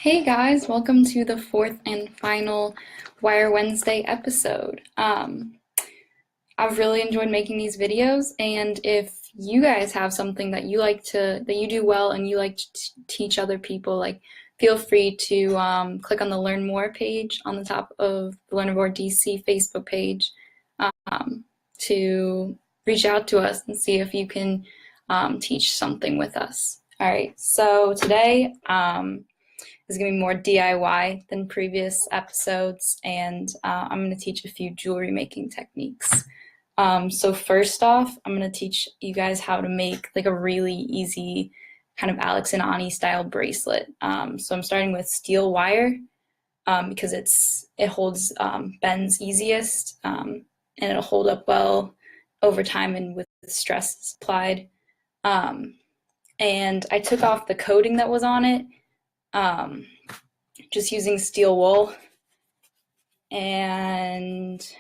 Hey guys, welcome to the fourth and final Wire Wednesday episode. I've really enjoyed making these videos, and if you guys have something that you do well and you like to teach other people, feel free to click on the Learn More page on the top of the Learnivore DC Facebook page to reach out to us and see if you can teach something with us. All right, so today is going to be more DIY than previous episodes, and I'm going to teach a few jewelry making techniques. So first off, I'm going to teach you guys how to make like a really easy kind of Alex and Ani style bracelet. So I'm starting with steel wire because it holds bends easiest, and it'll hold up well over time and with stress applied. And I took off the coating that was on it, just using steel wool, and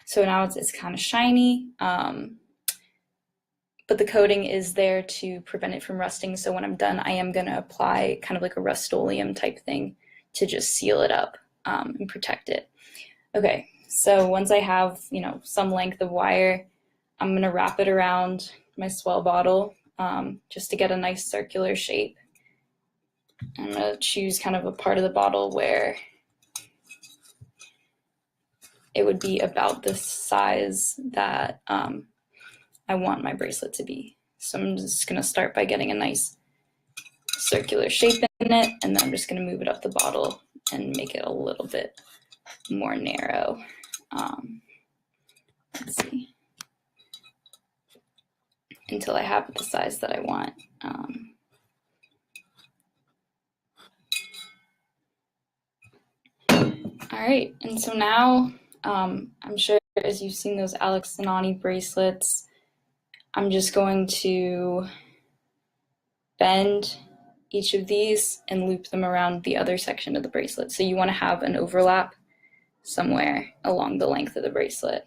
so now it's kind of shiny, but the coating is there to prevent it from rusting. So when I'm done, I am going to apply kind of like a Rust-Oleum type thing to just seal it up and protect it. Okay, so once I have some length of wire, I'm going to wrap it around my swell bottle just to get a nice circular shape. I'm going to choose kind of a part of the bottle where it would be about the size that I want my bracelet to be. So I'm just going to start by getting a nice circular shape in it, and then I'm just going to move it up the bottle and make it a little bit more narrow. Let's see. Until I have it the size that I want. All right, and so now I'm sure as you've seen those Alex and Ani bracelets, I'm just going to bend each of these and loop them around the other section of the bracelet. So you want to have an overlap somewhere along the length of the bracelet.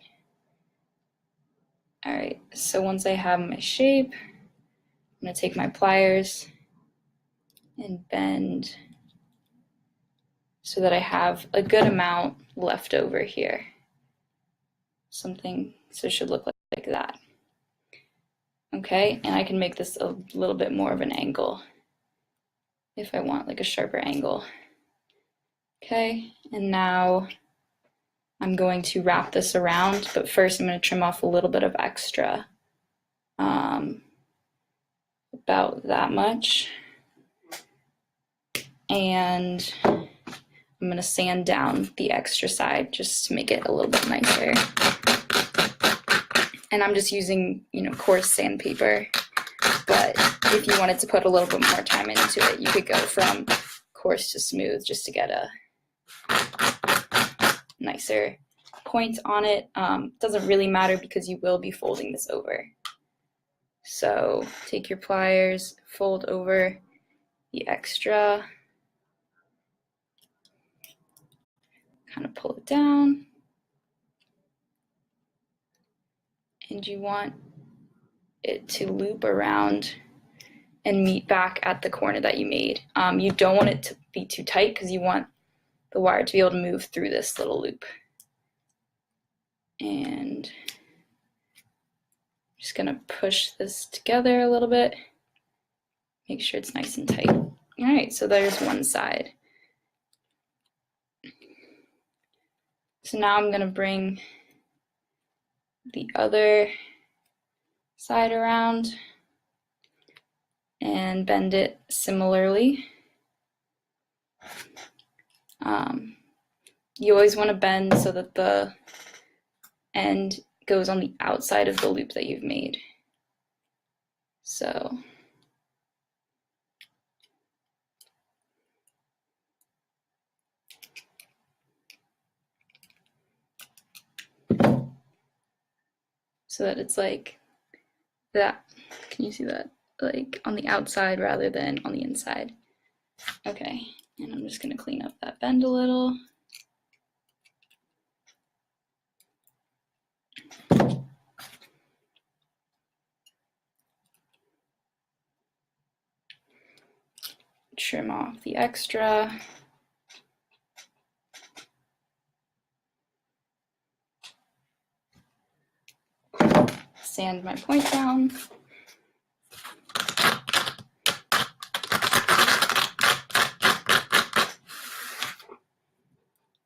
All right, so once I have my shape, I'm going to take my pliers and bend so that I have a good amount left over here. So it should look like that. Okay, and I can make this a little bit more of an angle if I want like a sharper angle. Okay, and now I'm going to wrap this around, but first I'm going to trim off a little bit of extra, about that much, and I'm going to sand down the extra side just to make it a little bit nicer. And I'm just using, coarse sandpaper, but if you wanted to put a little bit more time into it, you could go from coarse to smooth just to get a nicer point on it. Doesn't really matter because you will be folding this over. So take your pliers, fold over the extra, kind of pull it down, and you want it to loop around and meet back at the corner that you made. You don't want it to be too tight because you want the wire to be able to move through this little loop. And I'm just gonna push this together a little bit, make sure it's nice and tight. All right, so there's one side. So now I'm gonna bring the other side around and bend it similarly. You always want to bend so that the end goes on the outside of the loop that you've made. So that it's like that. Can you see that? Like on the outside rather than on the inside. Okay, and I'm just going to clean up that bend a little. trim off the extra. Sand my point down.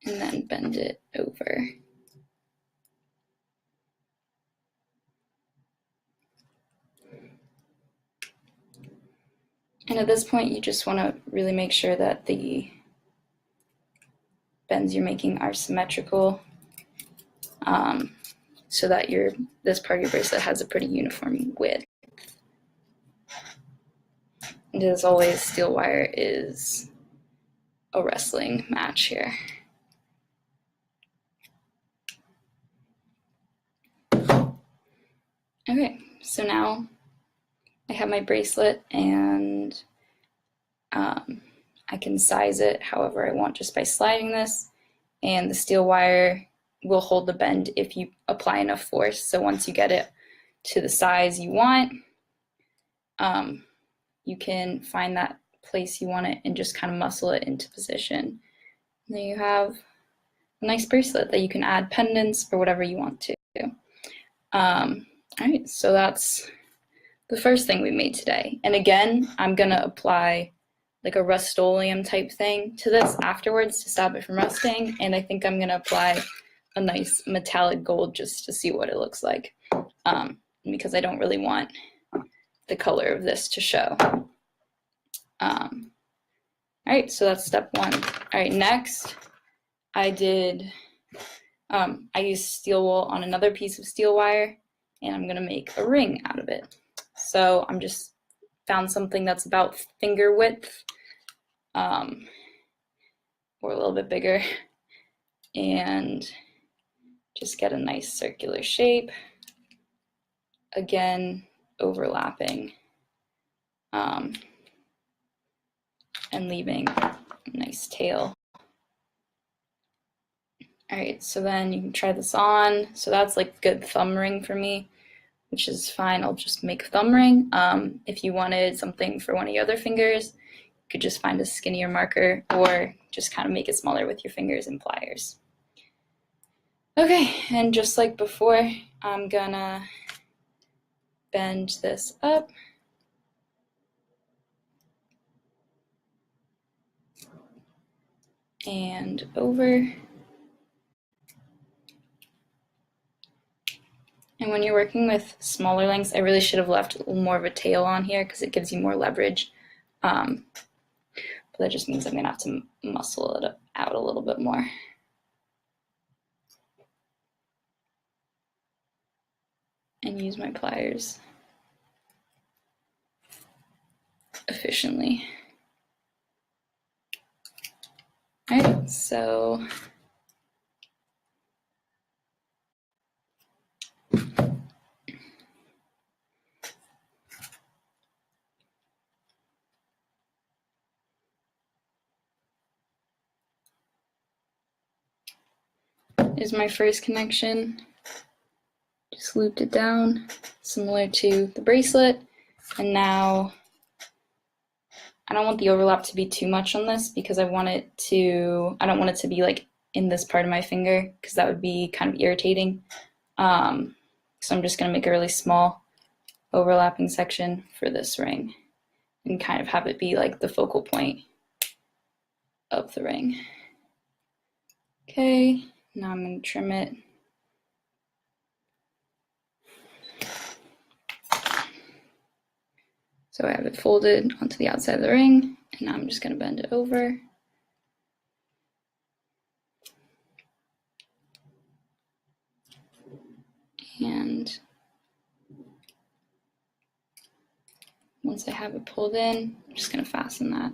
And then bend it over. And at this point, you just want to really make sure that the bends you're making are symmetrical, so that this part of your bracelet has a pretty uniform width. And as always, steel wire is a wrestling match here. Okay, so now I have my bracelet, and I can size it however I want just by sliding this, and the steel wire will hold the bend if you apply enough force. So once you get it to the size you want, you can find that place you want it and just kind of muscle it into position. And then you have a nice bracelet that you can add pendants or whatever you want to. All right, so that's the first thing we made today. And again, I'm gonna apply like a Rust-Oleum type thing to this afterwards to stop it from rusting. And I think I'm gonna apply a nice metallic gold just to see what it looks like, because I don't really want the color of this to show. All right, so that's step one. All right, next I used steel wool on another piece of steel wire, and I'm gonna make a ring out of it. So I'm just found something that's about finger width, or a little bit bigger, and just get a nice circular shape. Again, overlapping, and leaving a nice tail. All right, so then you can try this on. So that's like a good thumb ring for me, which is fine. I'll just make a thumb ring. If you wanted something for one of your other fingers, you could just find a skinnier marker or just kind of make it smaller with your fingers and pliers. Okay, and just like before, I'm gonna bend this up. And over. And when you're working with smaller lengths, I really should have left a little more of a tail on here because it gives you more leverage. But that just means I'm gonna have to muscle it out a little bit more. And use my pliers efficiently. All right, so is my first connection. Just looped it down, similar to the bracelet. And now I don't want the overlap to be too much on this because I don't want it to be like in this part of my finger because that would be kind of irritating. So I'm just gonna make a really small overlapping section for this ring and kind of have it be like the focal point of the ring. Okay, now I'm gonna trim it. So I have it folded onto the outside of the ring, and now I'm just gonna bend it over. And once I have it pulled in, I'm just gonna fasten that.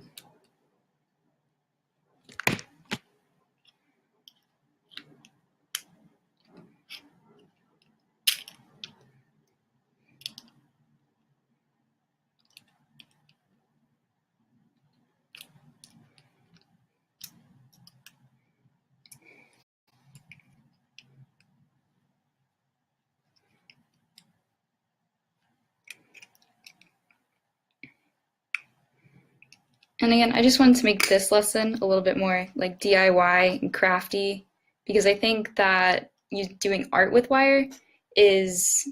And again, I just wanted to make this lesson a little bit more like DIY and crafty, because I think that doing art with wire is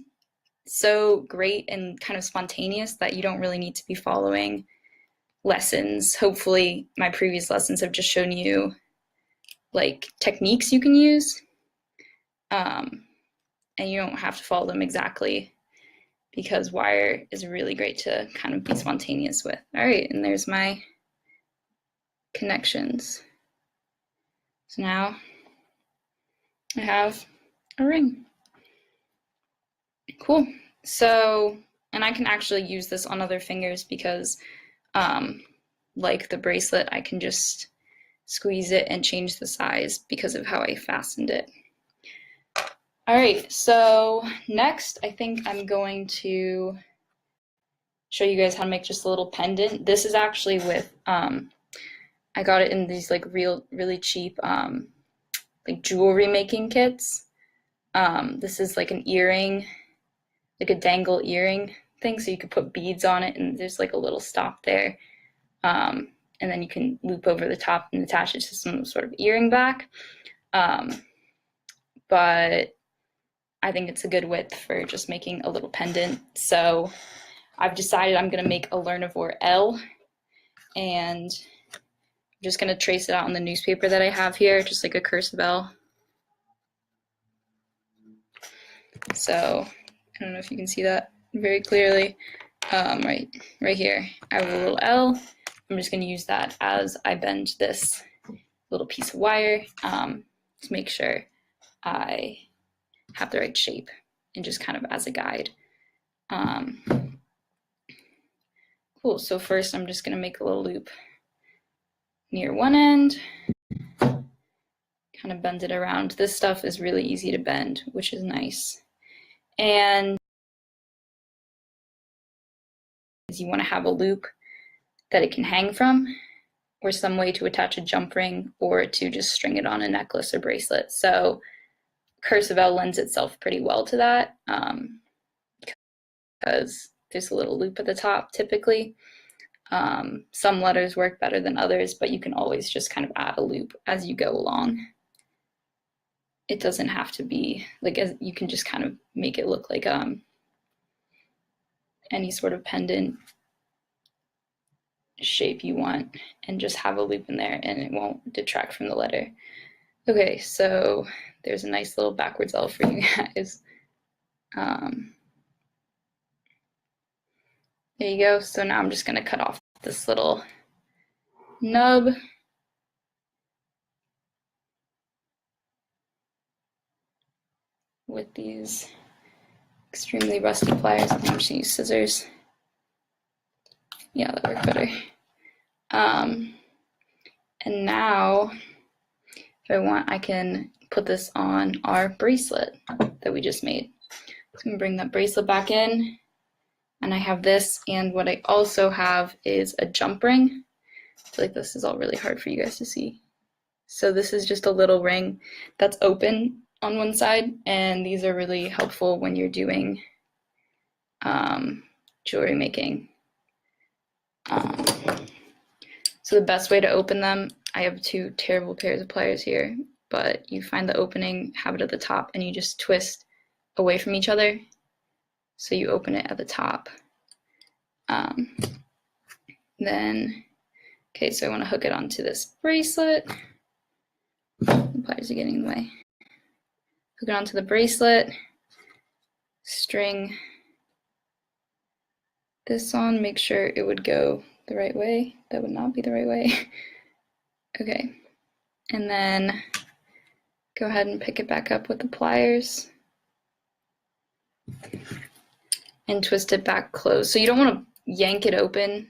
so great and kind of spontaneous that you don't really need to be following lessons. Hopefully my previous lessons have just shown you like techniques you can use, and you don't have to follow them exactly, because wire is really great to kind of be spontaneous with. All right, and there's my connections. So now I have a ring. Cool. So, and I can actually use this on other fingers because like the bracelet, I can just squeeze it and change the size because of how I fastened it. All right, so next I think I'm going to show you guys how to make just a little pendant. This is actually with, I got it in these like really cheap like jewelry making kits. This is like an earring, like a dangle earring thing, so you could put beads on it, and there's like a little stop there. And then you can loop over the top and attach it to some sort of earring back. But I think it's a good width for just making a little pendant. So I've decided I'm gonna make a Learnivore L, and I'm just gonna trace it out on the newspaper that I have here, just like a cursive L. So I don't know if you can see that very clearly. Right here, I have a little L. I'm just gonna use that as I bend this little piece of wire to make sure I have the right shape, and just kind of as a guide. Cool, so first I'm just gonna make a little loop near one end, kind of bend it around. This stuff is really easy to bend, which is nice. And you wanna have a loop that it can hang from, or some way to attach a jump ring, or to just string it on a necklace or bracelet. So cursive L lends itself pretty well to that, because there's a little loop at the top typically. Some letters work better than others, but you can always just kind of add a loop as you go along. It doesn't have to be like, you can just kind of make it look like any sort of pendant shape you want, and just have a loop in there, and it won't detract from the letter. Okay, so there's a nice little backwards L for you guys. There you go. So now I'm just going to cut off this little nub. With these extremely rusty pliers. I'm just going to use scissors. Yeah, that worked better. And now, if I want, I can put this on our bracelet that we just made. So I'm going to bring that bracelet back in, and I have this, and what I also have is a jump ring. I feel like this is all really hard for you guys to see. So this is just a little ring that's open on one side, and these are really helpful when you're doing jewelry making. So the best way to open them, I have two terrible pairs of pliers here, but you find the opening, have it at the top, and you just twist away from each other. So you open it at the top. Then, okay, so I want to hook it onto this bracelet. The pliers are getting in the way. Hook it onto the bracelet, string this on, make sure it would go the right way. That would not be the right way. Okay, and then go ahead and pick it back up with the pliers and twist it back closed. So you don't want to yank it open,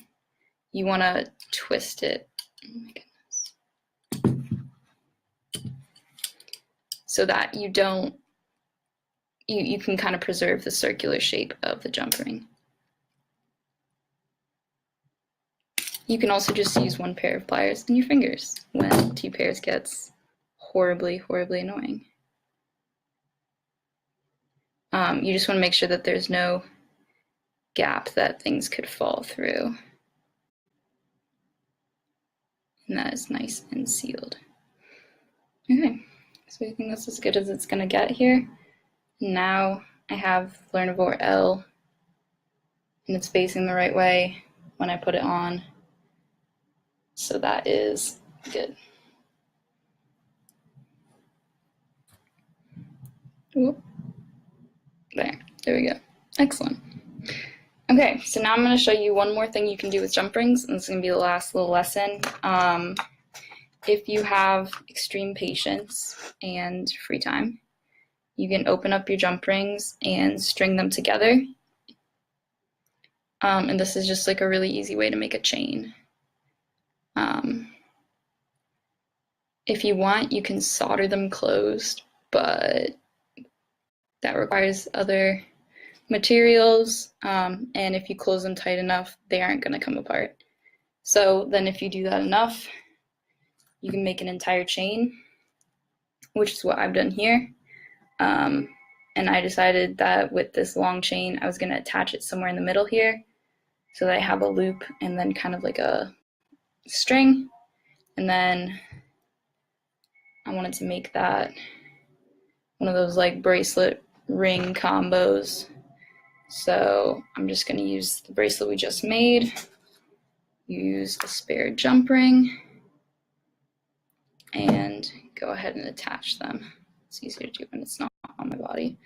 you want to twist it. Oh my goodness. So that you don't, you can kind of preserve the circular shape of the jump ring. You can also just use one pair of pliers in your fingers when two pairs gets horribly, horribly annoying. You just want to make sure that there's no gap that things could fall through. and that is nice and sealed. Okay, so I think that's as good as it's gonna get here. Now I have Learnivore L, and it's facing the right way when I put it on, so that is good. Whoop. There we go. Excellent. Okay, so now I'm going to show you one more thing you can do with jump rings, and this is going to be the last little lesson. If you have extreme patience and free time, you can open up your jump rings and string them together. And this is just like a really easy way to make a chain. If you want, you can solder them closed, but that requires other materials, and if you close them tight enough, they aren't going to come apart. So then if you do that enough, you can make an entire chain, which is what I've done here. And I decided that with this long chain, I was going to attach it somewhere in the middle here so that I have a loop and then kind of like a string. And then I wanted to make that one of those like bracelet ring combos. So I'm just going to use the bracelet we just made, use a spare jump ring, and go ahead and attach them. It's easier to do when it's not on my body.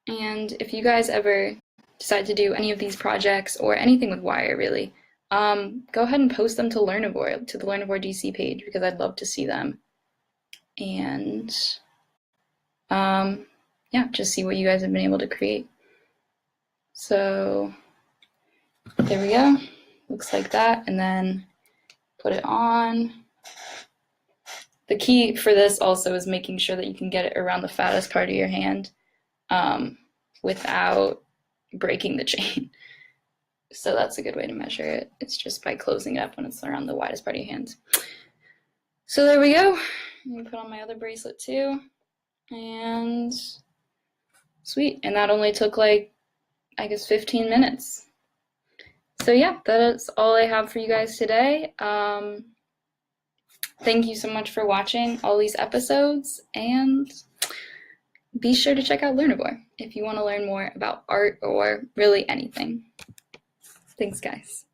And if you guys ever decide to do any of these projects or anything with wire really, go ahead and post them to Learnivore, to the Learnivore DC page, because I'd love to see them. And yeah, just see what you guys have been able to create. So there we go. Looks like that. And then put it on. The key for this also is making sure that you can get it around the fattest part of your hand without breaking the chain. So that's a good way to measure it. It's just by closing it up when it's around the widest part of your hand. So there we go. I'm gonna put on my other bracelet too. And sweet. And that only took like, I guess, 15 minutes. So yeah, that is all I have for you guys today. Thank you so much for watching all these episodes, and be sure to check out Learnivore if you want to learn more about art or really anything. Thanks, guys.